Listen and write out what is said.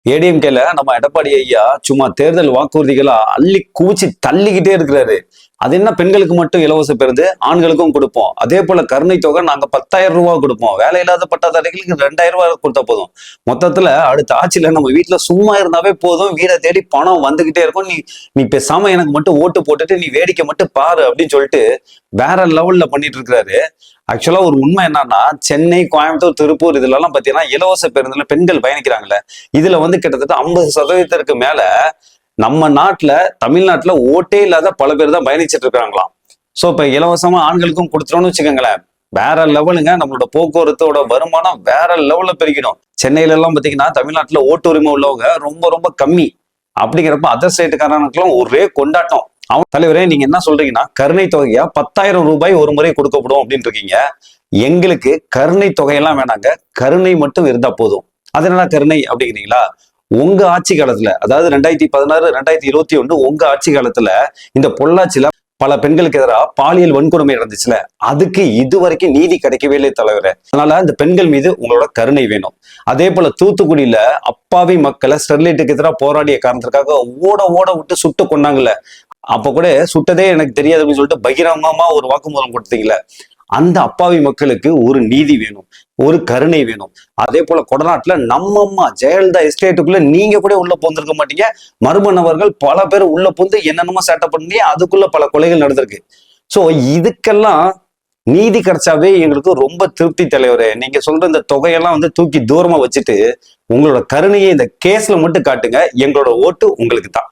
ஏடிஎம்கேல நம்ம எடப்பாடி ஐயா சும்மா தேர்தல் வாக்குறுதிகளா அள்ளி குவிச்சு தள்ளிக்கிட்டே இருக்கிறாரு. அது என்ன, பெண்களுக்கு மட்டும் இலவச பேருந்து, ஆண்களுக்கும் கொடுப்போம். அதே போல கருணை தொகை நாங்க 10,000 ரூபாய் கொடுப்போம். வேலை இல்லாத பட்டதாரிகளுக்கு 2,000 ரூபாய் கொடுத்தா போதும். மொத்தத்துல அடுத்த ஆட்சியில நம்ம வீட்டுல சும்மா இருந்தாவே போதும், வீடை தேடி பணம் வந்துகிட்டே இருக்கும். நீ நீ பேசாம எனக்கு மட்டும் ஓட்டு போட்டுட்டு நீ வேடிக்கை மட்டும் பாரு அப்படின்னு சொல்லிட்டு வேற லெவல்ல பண்ணிட்டு இருக்கிறாரு. ஆக்சுவலா ஒரு உண்மை என்னன்னா, சென்னை, கோயம்புத்தூர், திருப்பூர் இதுலலாம் பாத்தீங்கன்னா இலவச பேருந்துல பெண்கள் பயணிக்கிறாங்கல்ல, இதுல கிட்டத்தட்ட 50% மேல நம்ம நாட்டுல, தமிழ்நாட்டுல ஓட்டே இல்லாத பல பேர் தான் பயணிச்சுட்டு இருக்காங்களாம். சோ இப்ப இலவசமா ஆண்களுக்கும் கொடுத்துட்டோம்னு வச்சுக்கோங்களேன், வேற லெவலுங்க. நம்மளோட போக்குவரத்தோட வருமானம் வேற லெவல்ல பெருகிடும். சென்னையில எல்லாம் பாத்தீங்கன்னா தமிழ்நாட்டுல ஓட்டு உரிமை உள்ளவங்க ரொம்ப ரொம்ப கம்மி. அப்படிங்கிறப்ப அதர் ஸ்டேட்டுக்காரனுக்குலாம் ஒரே கொண்டாட்டம். அவன் தலைவரே, நீங்க என்ன சொல்றீங்கன்னா கருணை தொகையா 10,000 ரூபாய் ஒரு முறை கொடுக்கப்படும் அப்படின்னு இருக்கீங்க. எங்களுக்கு கருணை தொகையெல்லாம் வேணாங்க, கருணை மட்டும் இருந்தா போதும். அது என்ன கருணை அப்படிங்கிறீங்களா? உங்க ஆட்சி காலத்துல, அதாவது 2016, 2021 உங்க ஆட்சி காலத்துல இந்த பொள்ளாச்சியில பல பெண்களுக்கு எதிராக பாலியல் வன்கொடுமை நடந்துச்சுல, அதுக்கு இதுவரைக்கும் நீதி கிடைக்கவே இல்லை தலைவரே. அதனால இந்த பெண்கள் மீது உங்களோட கருணை வேணும். அதே போல தூத்துக்குடியில அப்பாவி மக்களை ஸ்டெர்லைட்டுக்கு எதிராக போராடிய காரணத்திற்காக ஓட ஓட விட்டு சுட்டு கொண்டாங்கல்ல, அப்ப கூட சுட்டதே எனக்கு தெரியாது அப்படின்னு சொல்லிட்டு பகிரங்கமா ஒரு வாக்குமூலம் கொடுத்தீங்கல்ல, அந்த அப்பாவி மக்களுக்கு ஒரு நீதி வேணும், ஒரு கருணை வேணும். அதே போல கொடநாட்டுல நம்ம அம்மா ஜெயலலிதா எஸ்டேட்டுக்குள்ள நீங்க கூட உள்ள போந்திருக்க மாட்டீங்க, மர்மநபர்கள் பல பேர் உள்ள போந்து என்னென்னமோ சேட்டை பண்ணி அதுக்குள்ள பல கொலைகள் நடந்திருக்கு. சோ இதுக்கெல்லாம் நீதி கிடைச்சாவே எங்களுக்கு ரொம்ப திருப்தி தலைவரே. நீங்க சொல்ற இந்த தொகையெல்லாம் தூக்கி தூரமா வச்சுட்டு உங்களோட கருணையை இந்த கேஸ்ல மட்டும் காட்டுங்க, எங்களோட ஓட்டு உங்களுக்கு தான்.